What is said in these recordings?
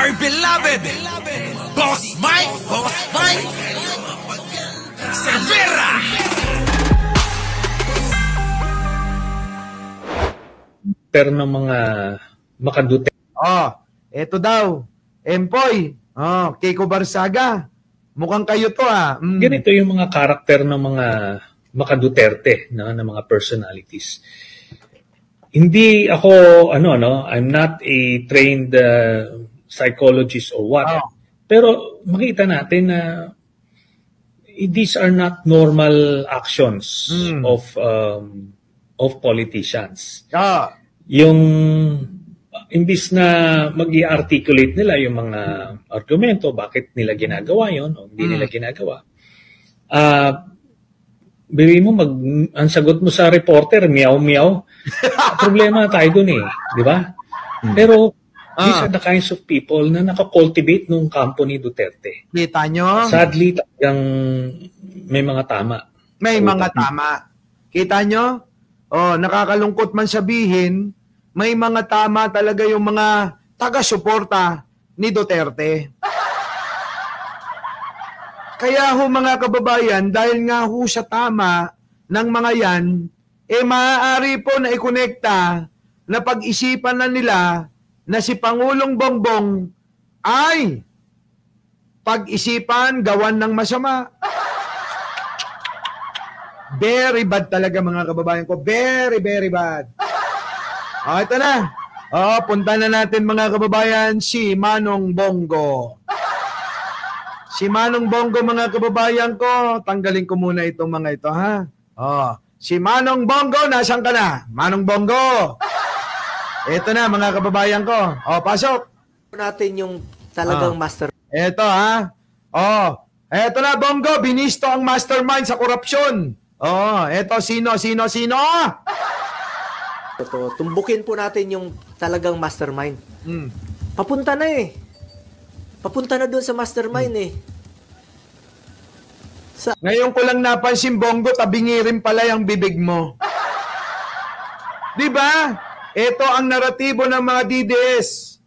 my beloved Boss Mike Cervera. Pero ng mga makadute. Eto daw. Empoy. Keiko Barsaga. Mukhang kayo to Ganito yung mga karakter ng mga makaduterte, no, ng mga personalities. Hindi ako, I'm not a trained psychologist or what. Pero makita natin na these are not normal actions of politicians. Yung imbis na mag-i-articulate nila yung mga argumento, bakit nila ginagawa yun o hindi nila ginagawa. Bili mo, ang sagot mo sa reporter, meow-meow. Problema tayo dun di ba? Pero these are the kinds of people na nakakultivate nung kampo ni Duterte. Kita nyo? Sadly, talagang may mga tama. May mga tama. Kita nyo? Nakakalungkot man sabihin, may mga tama talaga yung mga taga-suporta ni Duterte. Kaya mga kababayan, dahil nga sa tama ng mga yan, maaari po na ikonekta na pag-isipan na nila na si Pangulong Bongbong ay pag-isipan gawan ng masama. Very bad talaga mga kababayan ko. Very, very bad. Ito na. Punta na natin mga kababayan si Manong Bongo. Si Manong Bongo mga kababayan ko, tanggalin ko muna itong mga ito si Manong Bongo, nasan ka na? Manong Bongo. Ito na mga kababayan ko. Pasok. Natin yung talagang master. Ito Ito na Bongo, binisto ang mastermind sa korupsyon. Ito sino? Tumbukin po natin yung talagang mastermind. Papunta na Papunta na doon sa mastermind Ngayon ko lang napansin, Bongo, tabingi rin pala yung bibig mo. Di ba? Ito ang naratibo ng mga DDS.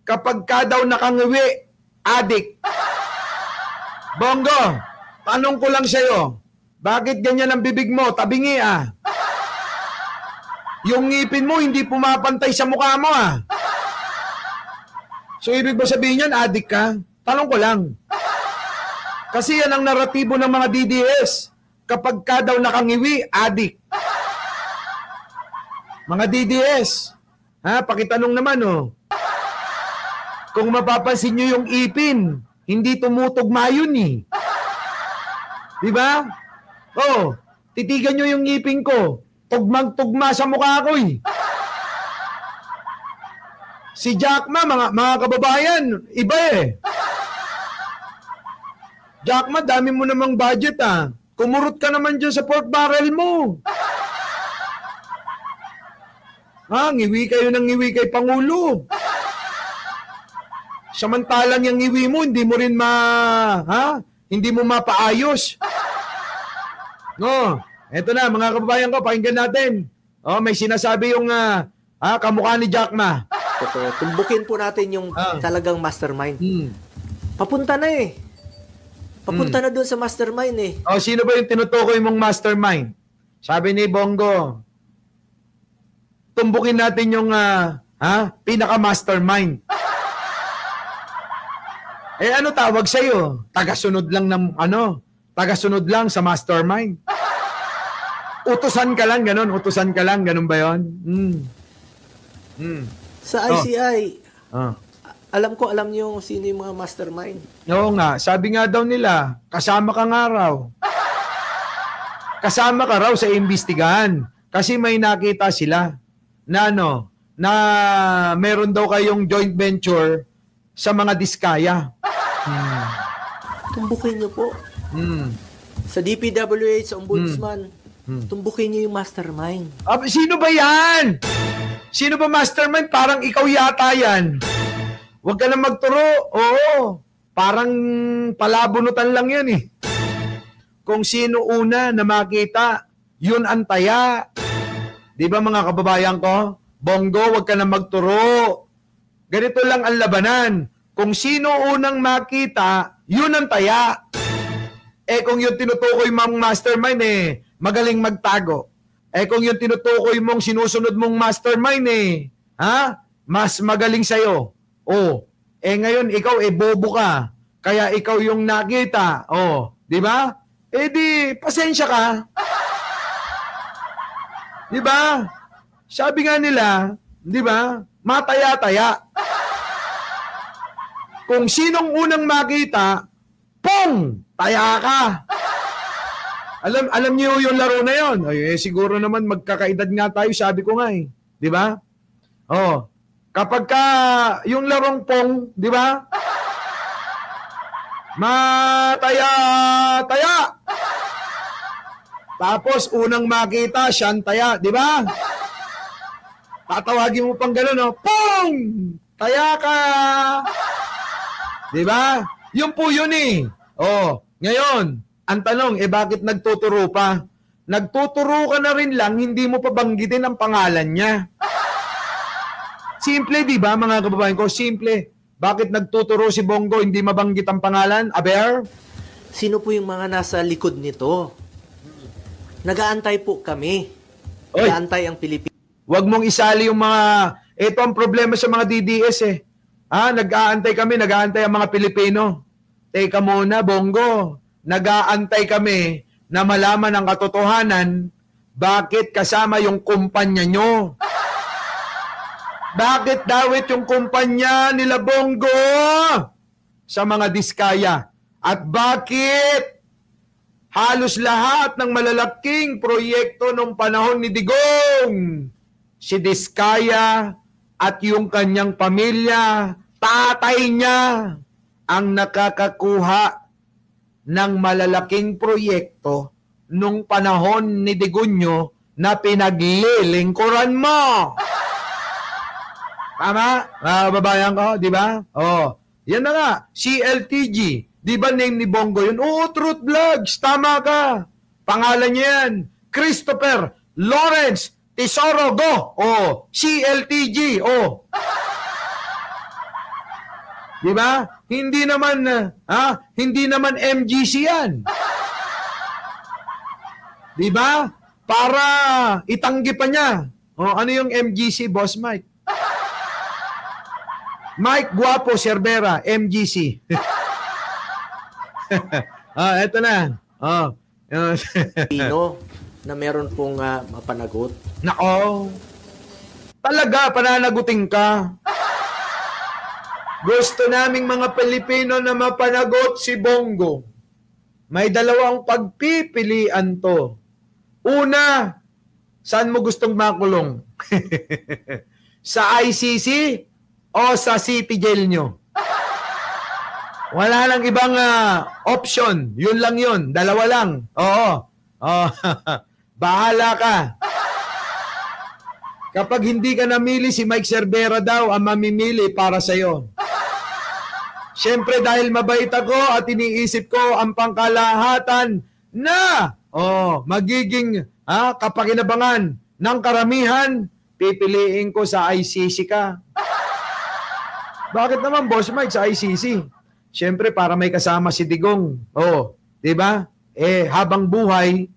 Kapag ka daw nakangiwi, adik. Bongo, tanong ko lang sa'yo, bakit ganyan ang bibig mo? Tabingi Yung ngipin mo hindi pumapantay sa mukha mo So, ibig ba sabihin yan, adik ka? Tanong ko lang. Kasi yan ang naratibo ng mga DDS. Kapag ka daw nakangiwi, adik. Mga DDS, pakitanong naman, Kung mapapansin nyo yung ipin, hindi tumutugma yun, Di ba? Titigan nyo yung ngipin ko. Tugmang-tugma sa mukha ko, Si Jack Ma, mga kababayan, iba Jack Ma, dami mo namang budget Kumurot ka naman dyan sa pork barrel mo. Ngiwi kayo ng ngiwi kay Pangulo. Samantalang yung ngiwi mo, hindi mo rin hindi mo mapaayos. Eto na, mga kababayan ko, pakinggan natin. May sinasabi yung kamukha ni Jack Ma. Tumbukin po natin yung talagang mastermind. Papunta na Papunta na doon sa mastermind sino ba yung tinutukoy mong mastermind? Sabi ni Bongo, tumbukin natin yung pinaka-mastermind. Ano tawag sa'yo? Tagasunod lang tagasunod lang sa mastermind. Utusan ka lang, ganun ba yun? Sa ICI, alam niyo sino yung mga mastermind. Oo nga, sabi nga daw nila, kasama ka nga raw. Kasama ka raw sa imbestigahan. Kasi may nakita sila na na meron daw kayong joint venture sa mga diskaya. Tumbukin niyo po. Sa DPWH, sa Ombudsman, tumbukin niyo yung mastermind. Sino ba yan? Sino ba mastermind? Parang ikaw yata yan. Huwag ka na magturo. Oo. Parang palabunutan lang yan Kung sino una na makita, yun ang taya. Di ba mga kababayan ko? Bongo, huwag ka na magturo. Ganito lang ang labanan. Kung sino unang makita, yun ang taya. Kung yung tinutukoy mong mastermind, magaling magtago. Kung yung tinutukoy mong sinusunod mong mastermind, mas magaling sa'yo. Ngayon, ikaw, bobo ka. Kaya ikaw yung nakita. Di ba? Di, pasensya ka. Di ba? Sabi nga nila, di ba? Mataya-taya. Kung sinong unang makita, pong! Taya ka. Alam niyo yung laro na yon. Siguro naman magkakaedad nga tayo, sabi ko nga eh. Di ba? Kapag ka yung larong pong, di ba? Mataya-taya. Tapos unang makita, siyang taya, di ba? Tatawagin mo pang gano'n, pong! Taya ka! Di ba? Yun po yun eh. Ngayon, ang tanong, bakit nagtuturo pa? Nagtuturo ka na rin lang, hindi mo pa banggitin ang pangalan niya. Simple, di ba, mga kababayan ko? Simple. Bakit nagtuturo si Bongo, hindi mabanggit ang pangalan? Aber? Sino po yung mga nasa likod nito? Nag-aantay po kami. Nag-aantay ang Pilipinas. Huwag mong isali yung mga... Ito ang problema sa mga DDS eh. Nag-aantay kami, nag-aantay ang mga Pilipino. Teka muna, Bongo. Nag-aantay kami na malaman ang katotohanan bakit kasama yung kumpanya nyo. Bakit dawit yung kumpanya nila Bongo sa mga diskaya? At bakit halos lahat ng malalaking proyekto nung panahon ni Digong, si Diskaya at yung kanyang pamilya, tatay niya, ang nakakakuha ng malalaking proyekto nung panahon ni Digunyo na pinaglilingkuran mo. Tama? Babayan ko, di ba? Yan na nga, CLTG. Di ba name ni Bongo yun? Truth Vlogs, tama ka. Pangalan niya yan, Christopher Lawrence Tesoro Go. CLTG. Di ba? Hindi naman MGC yan. Di ba? Para itanggi pa niya. Ano yung MGC, Boss Mike? Mike Guapo Cervera, MGC. Eto na. Pino na meron pong mapanagot. Nako. Talaga, pananagutin ka. Gusto naming mga Pilipino na mapanagot si Bongo. May dalawang pagpipilian to. Una, saan mo gustong makulong? Sa ICC o sa city jail nyo? Wala lang ibang option. Yun lang yun. Dalawa lang. Bahala ka. Kapag hindi ka namili, si Mike Cervera daw ang mamimili para sa'yo. Siyempre dahil mabait ako at iniisip ko ang pangkalahatan na magiging kapakinabangan ng karamihan, pipiliin ko sa ICC ka. Bakit naman, Boss Mike, sa ICC? Siyempre, para may kasama si Digong. Di ba? Habang buhay,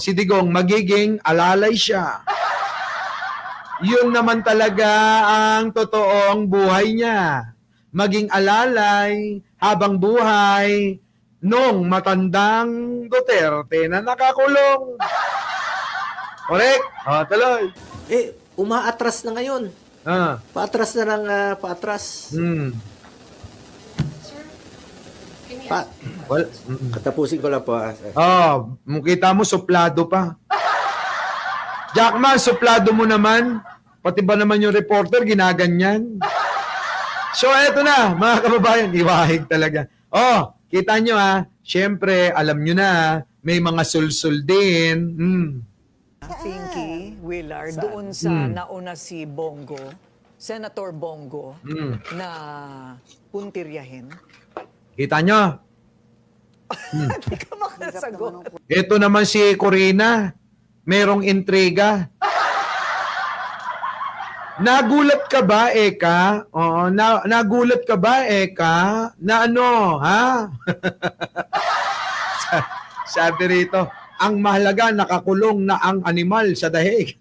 si Digong magiging alalay siya. Yun naman talaga ang totoong buhay niya. Maging alalay habang buhay nung matandang Duterte na nakakulong. Correct? Tuloy. Umaatras na ngayon. Paatras na ng paatras. Katapusin ko lang po. Kita mo, suplado pa. Jackman, suplado mo naman. Pati ba naman yung reporter, ginaganyan. So, eto na, mga kababayan, iwahig talaga. Kita nyo syempre, alam nyo na, may mga sulsul din. Pinky Willard, doon sa nauna si Bongo, Senator Bongo, na puntiryahin. Kita nyo? Hindi ka makasagot. Ito naman si Corina, merong intriga. Nagulat ka ba, Eka? Oo, nagulat ka ba, Eka? Na ano, ha? Sabi rito, ang mahalaga nakakulong na ang animal sa dahig.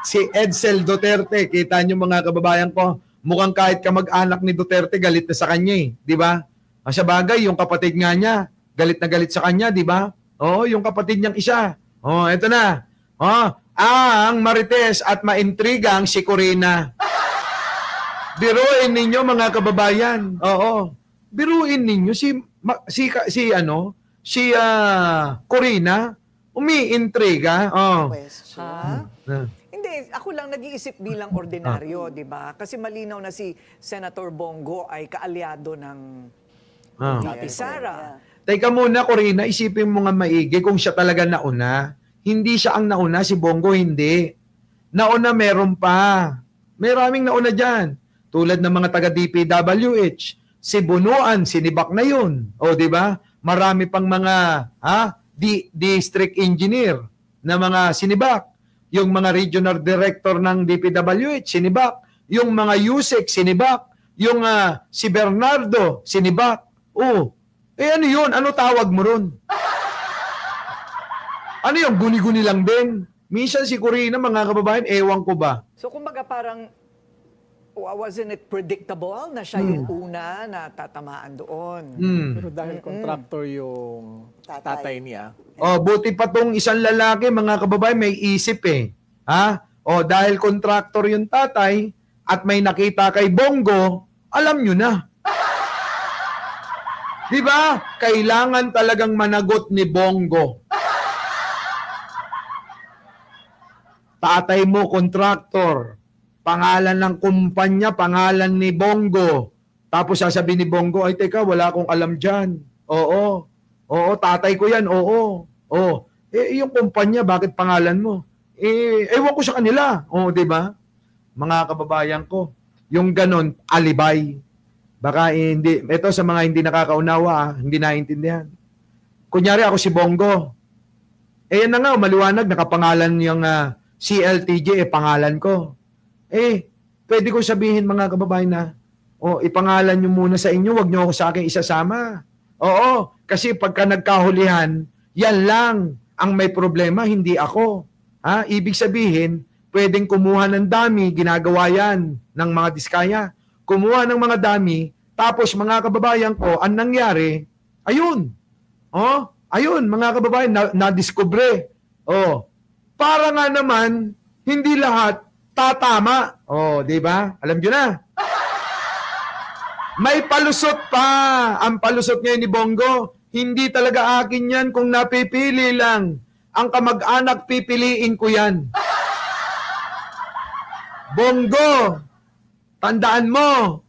Si Edsel Duterte, kita niyo mga kababayan ko, mukhang kahit kamag-anak ni Duterte galit na sa kanya eh, di ba? Sa bagay, yung kapatid nga niya, galit na galit sa kanya, di ba? Oo, yung kapatid niyang isa. Oh, eto na. Oh, ang marites at maintrigang si Corina. Biruin ninyo mga kababayan. Oo. Biruin ninyo si Corina umiintriga. Oh. Ha? Hindi, ako lang nag-iisip bilang ordinaryo, di ba? Kasi malinaw na si Senator Bongo ay kaalyado ng VP Sara. Teka muna, Corina, isipin mo nga maigi kung siya talaga nauna. Hindi siya ang nauna, si Bongo hindi. Nauna meron pa. Maraming nauna dyan. Tulad ng mga taga-DPWH. Si Bunuan, sinibak na yun. O, di ba? Marami pang mga district engineer na mga sinibak. Yung mga regional director ng DPWH, sinibak. Yung mga USEC, sinibak. Yung si Bernardo, sinibak. Oh, ano yun? Ano tawag mo ron? Ano yung guni-guni lang din? Minsan si Corina, mga kababayan, ewan ko ba? So kumbaga parang, wasn't it predictable na siya yung una na tatamaan doon? Pero dahil contractor yung tatay niya. Oh, buti pa tong isang lalaki, mga kababayan, may isip eh. Ha? Oh, dahil contractor yung tatay at may nakita kay Bongo, alam nyo na. Di ba? Kailangan talagang managot ni Bongo. Tatay mo, contractor. Pangalan ng kumpanya, pangalan ni Bongo. Tapos sasabihin ni Bongo, ay teka, wala akong alam dyan. Oo. Oo, tatay ko yan. Oo. Oo. Yung kumpanya, bakit pangalan mo? Ewan ko sa kanila. Oo, di ba? Mga kababayan ko. Yung ganon, alibay. Baka hindi, ito sa mga hindi nakakaunawa, hindi naiintindihan. Kunyari ako si Bongo. Yan na nga, maliwanag, nakapangalan yung CLTJ, pangalan ko. Pwede ko sabihin mga kababayan na, ipangalan nyo muna sa inyo, wag nyo ako sa akin isasama. Oo, kasi pagka nagkahulihan, yan lang ang may problema, hindi ako. Ibig sabihin, pwedeng kumuha ng dami, ginagawa yan ng mga diskaya. Kumuha ng mga dami, tapos mga kababayan ko, ang nangyari, ayun. Ayun, mga kababayan, na-discover. Para nga naman, hindi lahat tatama. Di ba? Alam nyo na. May palusot pa. Ang palusot ngayon ni Bongo, hindi talaga akin yan kung napipili lang. Ang kamag-anak, pipiliin ko yan. Bongo, tandaan mo,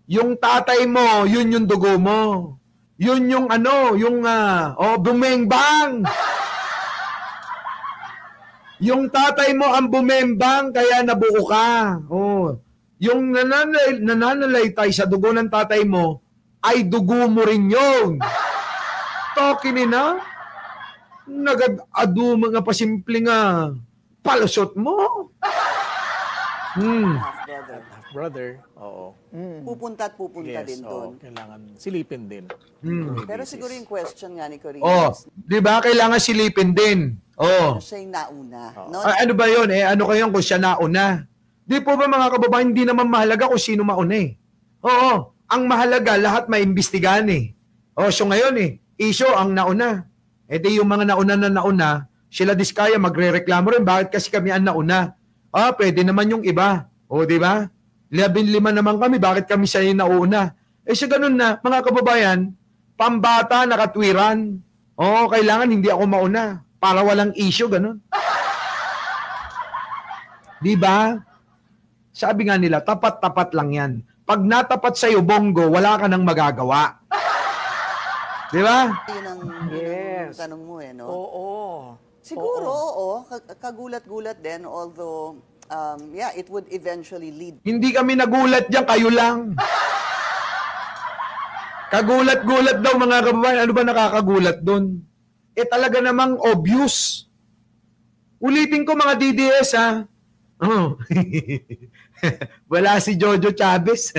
yung tatay mo, yun yung dugo mo. Yun yung bumembang. Yung tatay mo ang bumembang, kaya nabuo ka. Yung nananalaytay sa dugo ng tatay mo, ay dugo mo rin yun. Tokin na, nagad-adu mga pasimple nga, palusot mo. Brother, oo. Pupunta din doon. Kailangan silipin din. Pero siguro yung question nga ni Corina. Di ba? Kailangan silipin din. Siya yung nauna. No? Ano ba yun? Ano kayo kung siya nauna? Di po ba mga kababayan, hindi naman mahalaga kung sino mauna eh. Oo. Ang mahalaga, lahat maimbestigahan eh. So ngayon issue ang nauna. Di yung mga nauna, sila diskaya magre-reklamo rin. Bakit kasi kami ang nauna? Pwede naman yung iba. Di ba? 15 naman kami, bakit kami siya yung nauna? Sa ganun na, mga kababayan, pambata, nakatwiran. Kailangan hindi ako mauna. Para walang issue, ganun. Di ba? Sabi nga nila, tapat-tapat lang yan. Pag natapat sa'yo, Bongo, wala ka nang magagawa. Di ba? Yun ang tanong mo no? Oo. Siguro, kagulat-gulat din, although, it would eventually lead. Hindi kami nagulat dyan, kayo lang. Kagulat-gulat daw mga kababayan. Ano ba nakakagulat doon? Talaga namang obvious. Ulitin ko mga DDS Oh. Wala si Jojo Chavez.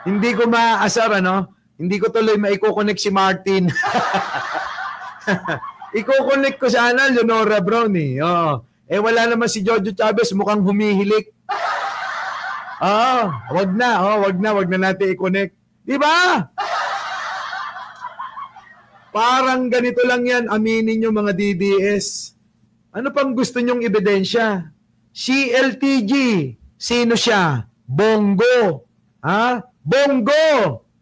hindi ko maasar, ano? Hindi ko tuloy maiko-connect si Martin. Iko-connect ko sana Leonora Brown eh. Oh. Eh wala naman si Jojo Chavez, mukhang humihilik. Wag na natin i-connect. Di ba? Parang ganito lang yan, aminin nyo mga DDS. Ano pang gusto nyong ebidensya? CLTG. Sino siya? Bongo. Ha? Bongo.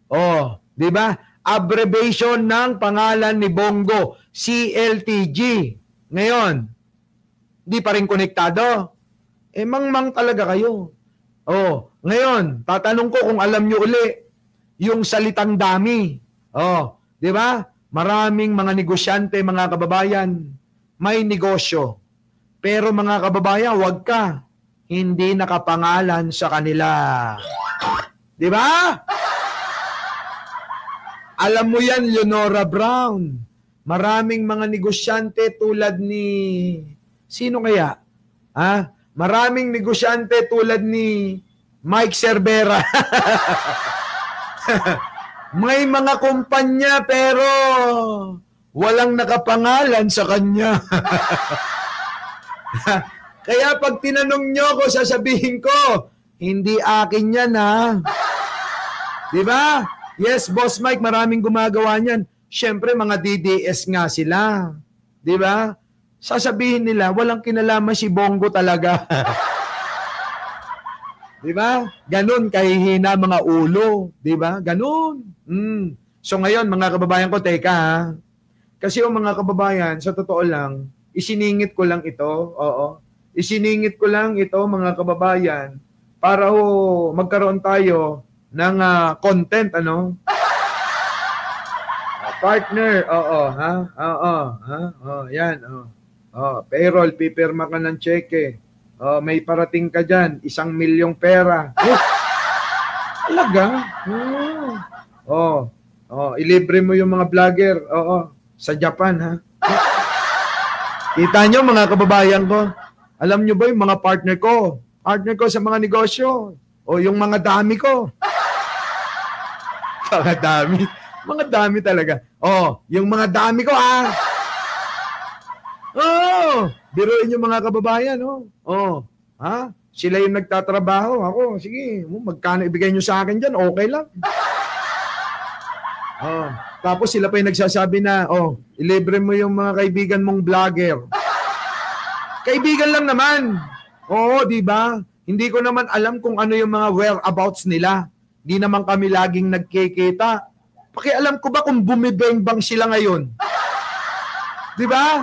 Oh, di ba? Abbreviation ng pangalan ni Bongo. CLTG. Ngayon, di pa rin konektado. Mangmang talaga kayo. Oh, ngayon, tatanong ko kung alam nyo uli yung salitang dami. Oh, di ba? Maraming mga negosyante, mga kababayan, may negosyo. Pero mga kababayan, wag ka. Hindi nakapangalan sa kanila. Di ba? Alam mo yan, Leonora Brown. Maraming mga negosyante tulad ni... Sino kaya? Ha? Maraming negosyante tulad ni Mike Cervera. May mga kumpanya pero walang nakapangalan sa kanya. Kaya pag tinanong nyo ko, sasabihin ko, hindi akin yan ha. Di ba? Yes, Boss Mike, maraming gumagawa niyan. Siyempre, mga DDS nga sila. Di ba? Sasabihin nila, walang kinalaman si Bongo talaga. Di ba? Ganon kahihina mga ulo. Di ba? Ganon. So ngayon, mga kababayan ko, teka ha. Kasi yung mga kababayan, sa totoo lang, isiningit ko lang ito. Oo. Isiningit ko lang ito, mga kababayan, para magkaroon tayo ng content, ano? Partner, oo, ha? Oo, ha? Oh, yan, payroll, pipirma ka ng cheque. May parating ka dyan, 1 milyong pera. Talaga? Ilibre mo yung mga vlogger. Sa Japan, ha? Kita nyo, mga kababayan ko. Alam nyo ba yung mga partner ko sa mga negosyo? O yung mga dami ko? Mga dami talaga. Yung mga dami ko, ha? Biruin yung mga kababayan, ha? Sila yung nagtatrabaho. Ako, sige, magkano ibigay nyo sa akin dyan, okay lang. Tapos sila pa yung nagsasabi na, ilibre mo yung mga kaibigan mong vlogger. Kaibigan lang naman. Oo, di ba? Hindi ko naman alam kung ano yung mga whereabouts nila. Di naman kami laging nagkikita. Pakialam ko ba kung bumibengbang sila ngayon? Di ba?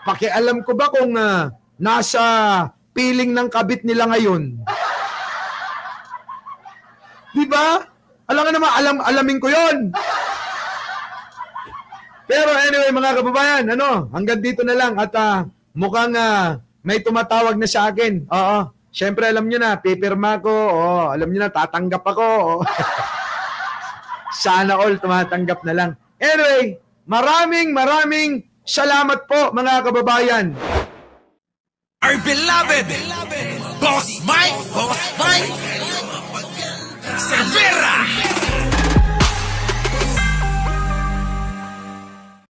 Pakialam ko ba kung nasa piling ng kabit nila ngayon? Di ba? Alam nga naman, alamin ko yon. Pero anyway, mga kababayan, hanggang dito na lang at mukhang may tumatawag na sa akin. Siyempre alam nyo na, pipirma ko. Alam nyo na, tatanggap ako. Sana all tumatanggap na lang. Anyway, maraming salamat po, mga kababayan. Our beloved Boss Mike Cervera.